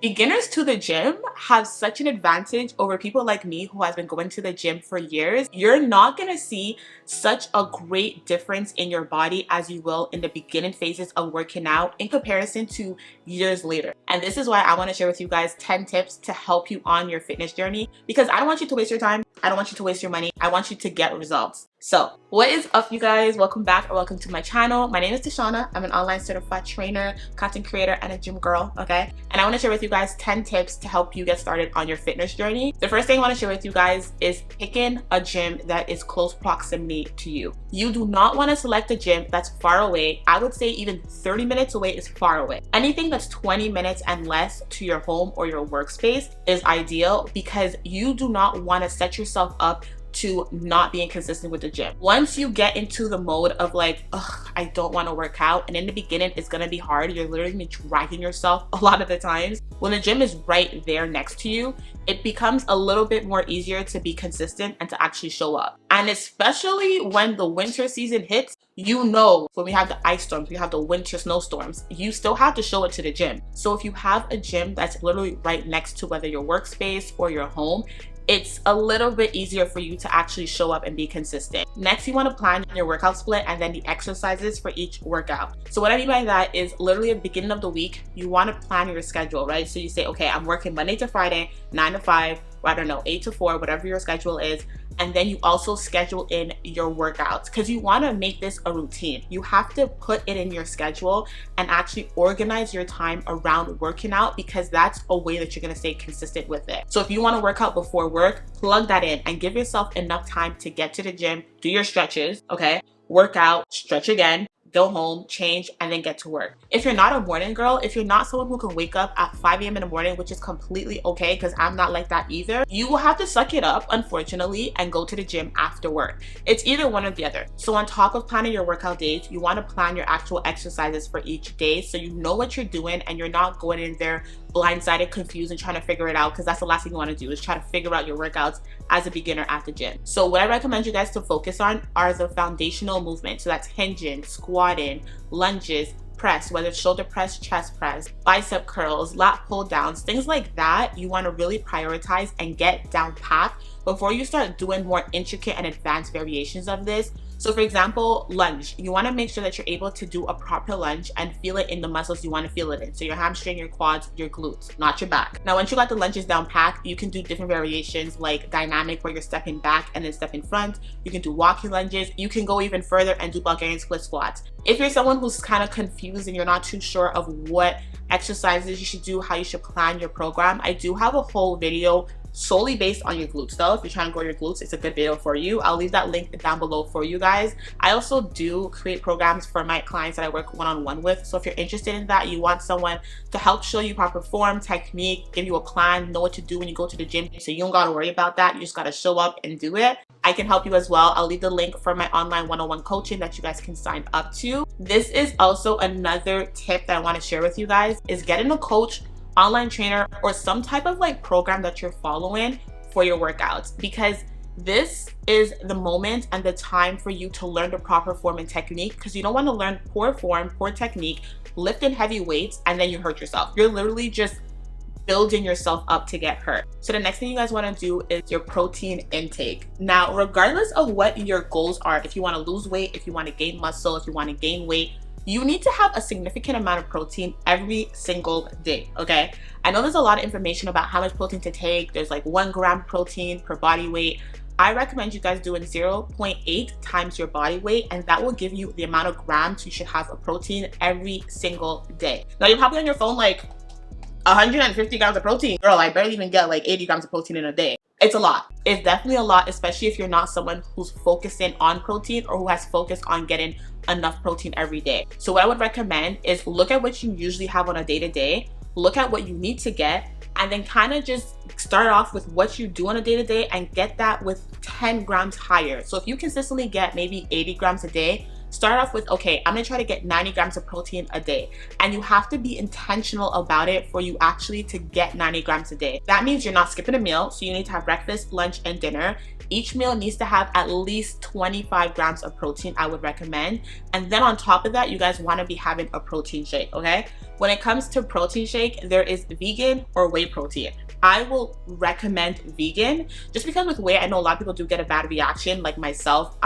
Beginners to the gym have such an advantage over people like me who has been going to the gym for years. You're not going to see such a great difference in your body as you will in the beginning phases of working out in comparison to years later. And this is why I want to share with you guys 10 tips to help you on your fitness journey, because I don't want you to waste your time. I don't want you to waste your money. I want you to get results. So what is up, you guys? Welcome back, or welcome to my channel. My name is Tashana. I'm an online certified trainer, content creator, and a gym girl, okay? And I want to share with you guys 10 tips to help you get started on your fitness journey. The first thing I want to share with you guys is picking a gym that is close proximity to you. You do not want to select a gym that's far away. I would say even 30 minutes away is far away. Anything that's 20 minutes and less to your home or your workspace is ideal, because you do not want to set yourself up to not being consistent with the gym. Once you get into the mode of like, ugh, I don't want to work out, and in the beginning it's gonna be hard, you're literally gonna be dragging yourself a lot of the times. When the gym is right there next to you, it becomes a little bit more easier to be consistent and to actually show up. And especially when the winter season hits, you know, when we have the ice storms, we have the winter snowstorms, you still have to show it to the gym. So if you have a gym that's literally right next to whether your workspace or your home, it's a little bit easier for you to actually show up and be consistent. Next, you want to plan your workout split and then the exercises for each workout. So what I mean by that is literally at the beginning of the week, you want to plan your schedule, right? So you say, okay, I'm working Monday to Friday, 9 to 5, or I don't know, 8 to 4, whatever your schedule is. And then you also schedule in your workouts, because you want to make this a routine. You have to put it in your schedule and actually organize your time around working out, because that's a way that you're going to stay consistent with it. So if you want to work out before work, plug that in and give yourself enough time to get to the gym, do your stretches, okay? Work out, stretch again, go home, change, and then get to work. If you're not a morning girl, if you're not someone who can wake up at 5 a.m. in the morning, which is completely okay, because I'm not like that either, you will have to suck it up, unfortunately, and go to the gym after work. It's either one or the other. So on top of planning your workout days, you want to plan your actual exercises for each day, so you know what you're doing and you're not going in there blindsided, confused, and trying to figure it out, because that's the last thing you want to do, is try to figure out your workouts as a beginner at the gym. So what I recommend you guys to focus on are the foundational movements. So that's hinging, squatting, lunges, press, whether it's shoulder press, chest press, bicep curls, lat pull downs, things like that. You want to really prioritize and get down pat before you start doing more intricate and advanced variations of this. So for example, lunge, you want to make sure that you're able to do a proper lunge and feel it in the muscles you want to feel it in. So your hamstring, your quads, your glutes, not your back. Now, once you got the lunges down pat, you can do different variations like dynamic, where you're stepping back and then step in front. You can do walking lunges. You can go even further and do Bulgarian split squats. If you're someone who's kind of confused and you're not too sure of what exercises you should do, how you should plan your program, I do have a whole video solely based on your glutes though. If you're trying to grow your glutes, it's a good video for you. I'll leave that link down below for you guys. I also do create programs for my clients that I work one-on-one with. So if you're interested in that, you want someone to help show you proper form, technique, give you a plan, know what to do when you go to the gym, so you don't gotta worry about that. You just gotta show up and do it. I can help you as well. I'll leave the link for my online one-on-one coaching that you guys can sign up to. This is also another tip that I want to share with you guys, is getting a coach, online trainer, or some type of like program that you're following for your workouts, because this is the moment and the time for you to learn the proper form and technique, because you don't want to learn poor form, poor technique, lifting heavy weights, and then you hurt yourself. You're literally just building yourself up to get hurt. So the next thing you guys want to do is your protein intake. Now, regardless of what your goals are, if you want to lose weight, if you want to gain muscle, if you want to gain weight, you need to have a significant amount of protein every single day, okay? I know there's a lot of information about how much protein to take. There's like 1 gram protein per body weight. I recommend you guys doing 0.8 times your body weight, and that will give you the amount of grams you should have of protein every single day. Now, you're probably on your phone like, 150 grams of protein. Girl, I barely even get like 80 grams of protein in a day. It's a lot. It's definitely a lot, especially if you're not someone who's focusing on protein or who has focused on getting enough protein every day. So what I would recommend is look at what you usually have on a day-to-day, look at what you need to get, and then kind of just start off with what you do on a day-to-day and get that with 10 grams higher. So if you consistently get maybe 80 grams a day, start off with, okay, I'm gonna try to get 90 grams of protein a day. And you have to be intentional about it for you actually to get 90 grams a day. That means you're not skipping a meal. So you need to have breakfast, lunch, and dinner. Each meal needs to have at least 25 grams of protein, I would recommend. And then on top of that, you guys want to be having a protein shake, okay? When it comes to protein shake, there is vegan or whey protein. I will recommend vegan just because with whey, I know a lot of people do get a bad reaction, like myself.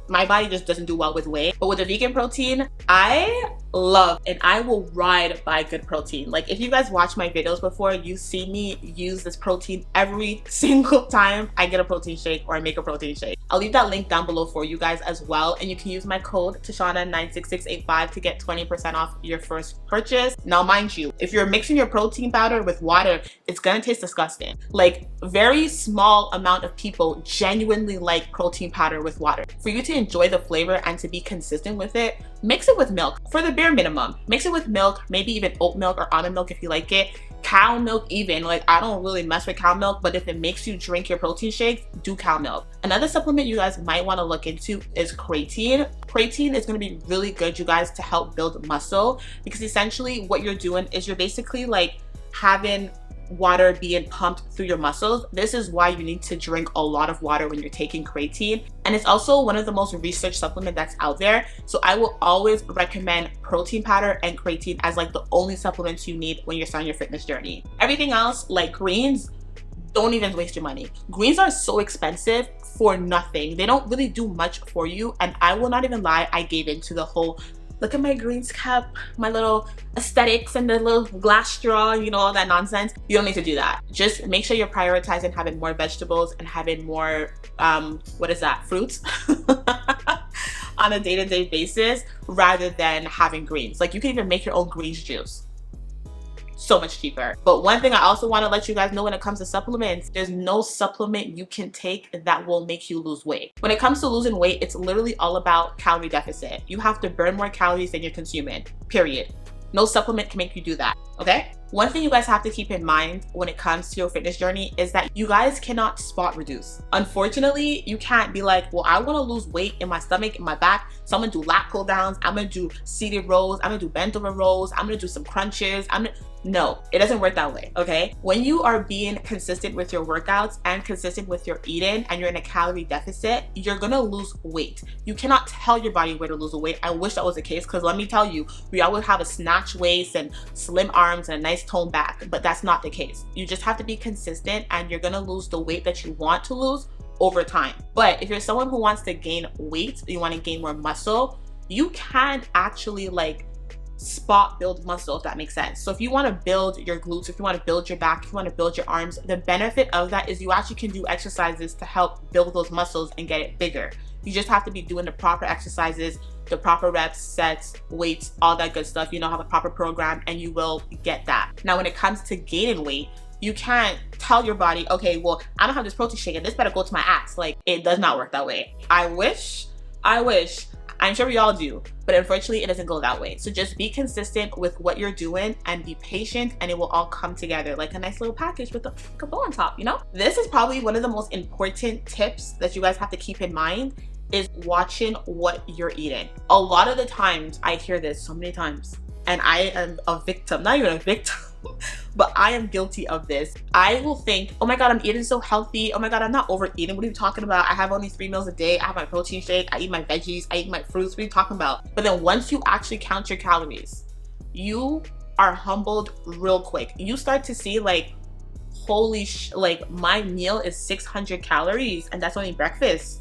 My body just doesn't do well with whey. But with the vegan protein, I love and I will ride by good protein. Like if you guys watch my videos before, you see me use this protein every single time I get a protein shake or I make a protein shake. I'll leave that link down below for you guys as well. And you can use my code Tashana96685 to get 20% off your first purchase. Now, mind you, if you're mixing your protein powder with water, it's gonna taste disgusting. Like very small amount of people genuinely like protein powder with water. For you to enjoy the flavor and to be consistent with it, mix it with milk for the bare minimum. Mix it with milk, maybe even oat milk or almond milk if you like it. Cow milk even, like I don't really mess with cow milk, but if it makes you drink your protein shakes, do cow milk. Another supplement you guys might want to look into is creatine. Creatine is going to be really good, you guys, to help build muscle, because essentially what you're doing is you're basically like having water being pumped through your muscles. This is why you need to drink a lot of water when you're taking creatine. And it's also one of the most researched supplements that's out there. So I will always recommend protein powder and creatine as like the only supplements you need when you're starting your fitness journey. Everything else like greens, don't even waste your money. Greens are so expensive for nothing. They don't really do much for you. And I will not even lie, I gave into the whole look at my greens cup, my little aesthetics and the little glass straw, you know, all that nonsense. You don't need to do that. Just make sure you're prioritizing having more vegetables and having more, fruits on a day-to-day basis rather than having greens. Like you can even make your own greens juice. So much cheaper. But one thing I also want to let you guys know when it comes to supplements, there's no supplement you can take that will make you lose weight. When it comes to losing weight, it's literally all about calorie deficit. You have to burn more calories than you're consuming, period. No supplement can make you do that, okay? One thing you guys have to keep in mind when it comes to your fitness journey is that you guys cannot spot reduce. Unfortunately, you can't be like, well, I want to lose weight in my stomach, in my back, so I'm gonna do lat pull downs, I'm gonna do seated rows, I'm gonna do bent over rows, I'm gonna do some crunches, no, it doesn't work that way, okay? When you are being consistent with your workouts and consistent with your eating and you're in a calorie deficit, you're gonna lose weight. You cannot tell your body where to lose the weight. I wish that was the case, because let me tell you, we always have a snatch waist and slim arms and a nice toned back, but that's not the case. You just have to be consistent and you're gonna lose the weight that you want to lose over time. But if you're someone who wants to gain weight, you want to gain more muscle, you can actually like spot build muscle, if that makes sense. So if you want to build your glutes, if you want to build your back, if you want to build your arms, the benefit of that is you actually can do exercises to help build those muscles and get it bigger. You just have to be doing the proper exercises, the proper reps, sets, weights, all that good stuff. You know, have a proper program and you will get that. Now, when it comes to gaining weight, you can't tell your body, okay, well, I don't have this protein shake and this better go to my ass. Like, it does not work that way. I wish, I'm sure we all do, but unfortunately it doesn't go that way. So just be consistent with what you're doing and be patient, and it will all come together like a nice little package with a bow on top, you know? This is probably one of the most important tips that you guys have to keep in mind, is watching what you're eating. A lot of the times, I hear this so many times, and I am a victim, not even a victim, but I am guilty of this. I will think, oh my God, I'm eating so healthy. Oh my God, I'm not overeating. What are you talking about? I have only 3 meals a day. I have my protein shake. I eat my veggies. I eat my fruits. What are you talking about? But then once you actually count your calories, you are humbled real quick. You start to see like, holy like my meal is 600 calories and that's only breakfast.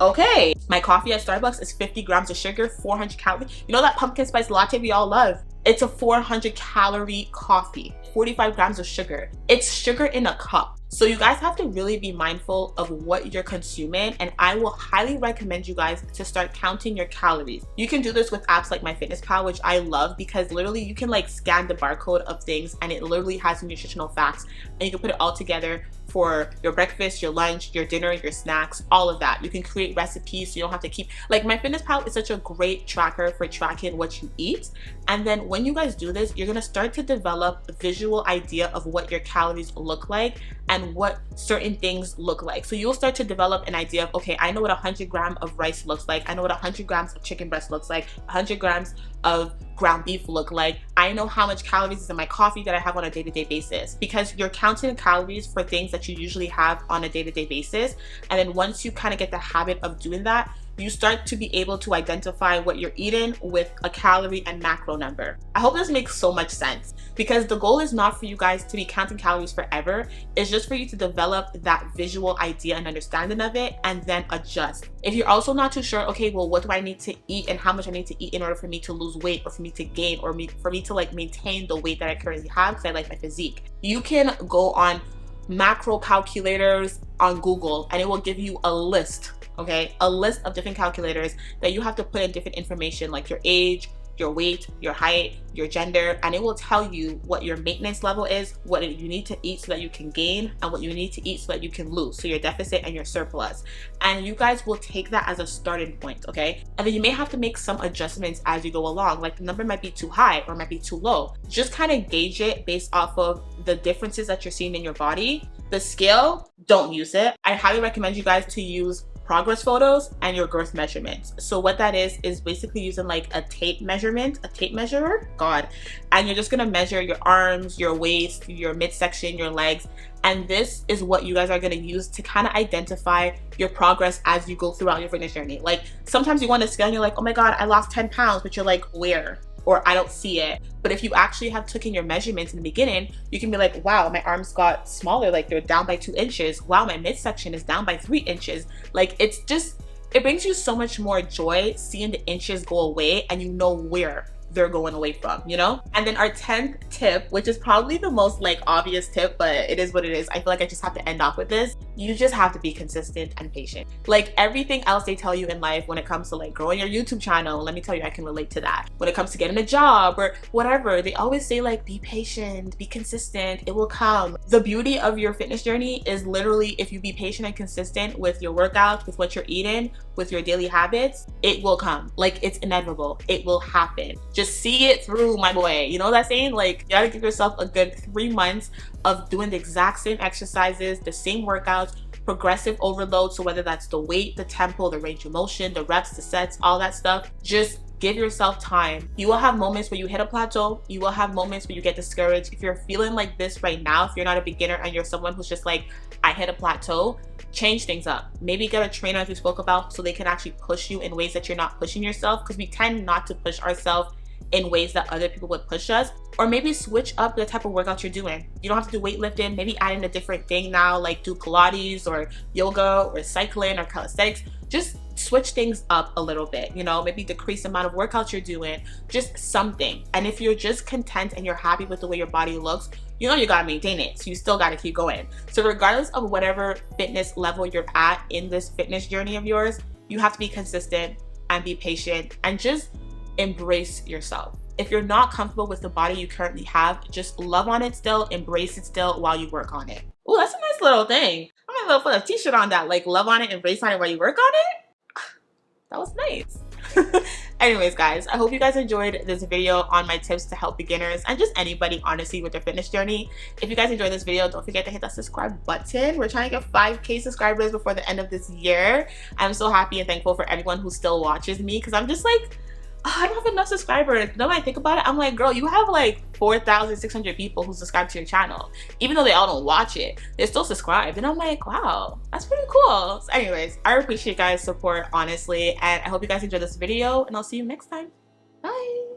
Okay, my coffee at Starbucks is 50 grams of sugar, 400 calories. You know that pumpkin spice latte we all love? It's a 400 calorie coffee, 45 grams of sugar. It's sugar in a cup. So you guys have to really be mindful of what you're consuming, and I will highly recommend you guys to start counting your calories. You can do this with apps like MyFitnessPal, which I love because literally you can like scan the barcode of things and it literally has nutritional facts, and you can put it all together for your breakfast, your lunch, your dinner, your snacks, all of that. You can create recipes so you don't have to keep, like MyFitnessPal is such a great tracker for tracking what you eat. And then when you guys do this, you're gonna start to develop a visual idea of what your calories look like. And and what certain things look like. So you'll start to develop an idea of, okay, I know what 100 grams of rice looks like. I know what 100 grams of chicken breast looks like. 100 grams of ground beef look like. I know how much calories is in my coffee that I have on a day-to-day basis, because you're counting calories for things that you usually have on a day-to-day basis. And then once you kind of get the habit of doing that, you start to be able to identify what you're eating with a calorie and macro number. I hope this makes so much sense, because the goal is not for you guys to be counting calories forever. It's just for you to develop that visual idea and understanding of it and then adjust. If you're also not too sure, okay, well, what do I need to eat and how much I need to eat in order for me to lose weight or for me to gain or for me to like maintain the weight that I currently have because I like my physique, you can go on macro calculators on Google and it will give you a list. Okay, a list of different calculators that you have to put in different information like your age, your weight, your height, your gender, and it will tell you what your maintenance level is, what you need to eat so that you can gain, and what you need to eat so that you can lose, so your deficit and your surplus. And you guys will take that as a starting point, okay? And then you may have to make some adjustments as you go along, like the number might be too high or might be too low. Just kind of gauge it based off of the differences that you're seeing in your body. The scale, don't use it. I highly recommend you guys to use progress photos and your girth measurements. So what that is basically using like a tape measurement, a tape measurer, God, and you're just gonna measure your arms, your waist, your midsection, your legs, and this is what you guys are gonna use to kind of identify your progress as you go throughout your fitness journey. Like sometimes you want to scale and you're like, oh my God, I lost 10 pounds, but you're like, where? Or I don't see it. But if you actually have taken your measurements in the beginning, you can be like, wow, my arms got smaller, like they're down by 2 inches. Wow, my midsection is down by 3 inches. Like it's just, it brings you so much more joy seeing the inches go away and you know where they're going away from, you know? And then our 10th tip, which is probably the most like obvious tip, but it is what it is. I feel like I just have to end off with this. You just have to be consistent and patient. Like everything else they tell you in life when it comes to like growing your YouTube channel, let me tell you, I can relate to that. When it comes to getting a job or whatever, they always say like, be patient, be consistent, it will come. The beauty of your fitness journey is literally if you be patient and consistent with your workouts, with what you're eating, with your daily habits, it will come. Like it's inevitable, it will happen. Just see it through, my boy. You know what I'm saying? Like you gotta give yourself a good 3 months of doing the exact same exercises, the same workouts, progressive overload. So whether that's the weight, the tempo, the range of motion, the reps, the sets, all that stuff, just give yourself time. You will have moments where you hit a plateau. You will have moments where you get discouraged. If you're feeling like this right now, if you're not a beginner and you're someone who's just like, I hit a plateau, change things up. Maybe get a trainer, as we spoke about, so they can actually push you in ways that you're not pushing yourself, because we tend not to push ourselves in ways that other people would push us. Or maybe switch up the type of workout you're doing. You don't have to do weightlifting. Maybe add in a different thing now, like do Pilates or yoga or cycling or calisthenics. Just switch things up a little bit, you know, maybe decrease the amount of workouts you're doing, just something. And if you're just content and you're happy with the way your body looks, you know you gotta maintain it, so you still gotta keep going. So regardless of whatever fitness level you're at in this fitness journey of yours, you have to be consistent and be patient and just embrace yourself. If you're not comfortable with the body you currently have, just love on it still, embrace it still while you work on it. Oh, that's a nice little thing. I'm gonna put a t-shirt on that, like love on it, embrace on it while you work on it. That was nice. Anyways, guys, I hope you guys enjoyed this video on my tips to help beginners and just anybody, honestly, with their fitness journey. If you guys enjoyed this video, don't forget to hit that subscribe button. We're trying to get 5K subscribers before the end of this year. I'm so happy and thankful for everyone who still watches me, because I'm just like, oh, I don't have enough subscribers. Now when I think about it, I'm like, girl, you have like 4,600 people who subscribe to your channel. Even though they all don't watch it, they're still subscribed. And I'm like, wow, that's pretty cool. So anyways, I appreciate you guys' support, honestly. And I hope you guys enjoyed this video, and I'll see you next time. Bye.